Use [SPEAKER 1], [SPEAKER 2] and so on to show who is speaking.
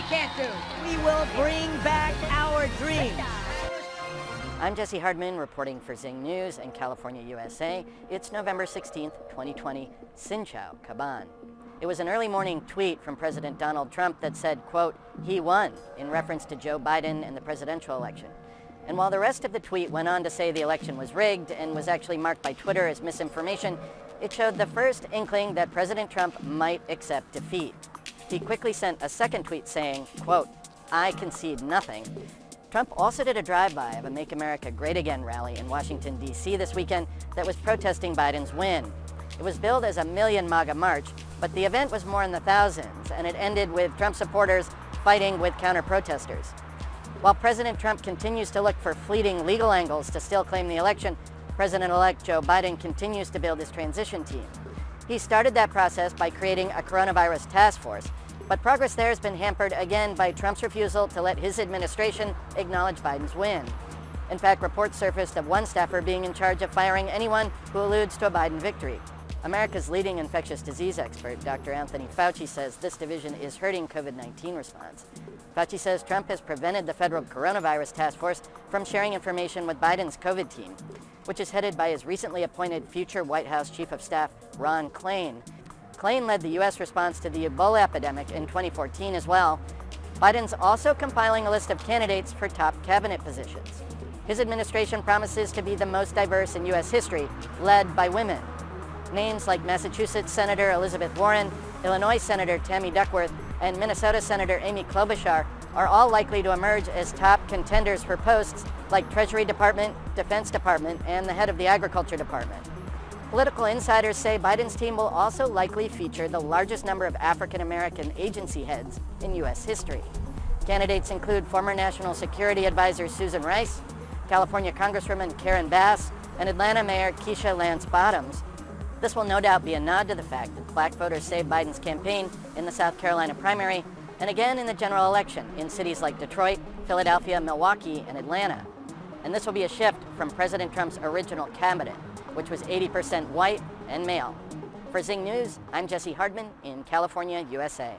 [SPEAKER 1] can't do.
[SPEAKER 2] We will bring back our dreams.
[SPEAKER 3] I'm Jesse Hardman reporting for Zing News in California, USA. It's November 16th, 2020. Xin chào, Kaban. It was an early morning tweet from President Donald Trump that said, quote, "He won," in reference to Joe Biden and the presidential election. And while the rest of the tweet went on to say the election was rigged and was actually marked by Twitter as misinformation, it showed the first inkling that President Trump might accept defeat. He quickly sent a second tweet saying, quote, "I concede nothing." Trump also did a drive-by of a Make America Great Again rally in Washington, D.C. this weekend that was protesting Biden's win. It was billed as a Million MAGA March, but the event was more in the thousands, and it ended with Trump supporters fighting with counter-protesters. While President Trump continues to look for fleeting legal angles to still claim the election, President-elect Joe Biden continues to build his transition team. He started that process by creating a coronavirus task force, but progress there has been hampered again by Trump's refusal to let his administration acknowledge Biden's win. In fact, reports surfaced of one staffer being in charge of firing anyone who alludes to a Biden victory. America's leading infectious disease expert, Dr. Anthony Fauci, says this division is hurting COVID-19 response. Fauci says Trump has prevented the federal coronavirus task force from sharing information with Biden's COVID team, which is headed by his recently appointed future White House Chief of Staff, Ron Klain. Klain led the U.S. response to the Ebola epidemic in 2014 as well. Biden's also compiling a list of candidates for top cabinet positions. His administration promises to be the most diverse in U.S. history, led by women. Names like Massachusetts Senator Elizabeth Warren, Illinois Senator Tammy Duckworth, and Minnesota Senator Amy Klobuchar are all likely to emerge as top contenders for posts like Treasury Department, Defense Department, and the head of the Agriculture Department. Political insiders say Biden's team will also likely feature the largest number of African-American agency heads in U.S. history. Candidates include former National Security Advisor Susan Rice, California Congresswoman Karen Bass, and Atlanta Mayor Keisha Lance Bottoms. This will no doubt be a nod to the fact that black voters saved Biden's campaign in the South Carolina primary and again in the general election in cities like Detroit, Philadelphia, Milwaukee, and Atlanta. And this will be a shift from President Trump's original cabinet, which was 80% white and male. For Zing News, I'm Jesse Hardman in California, USA.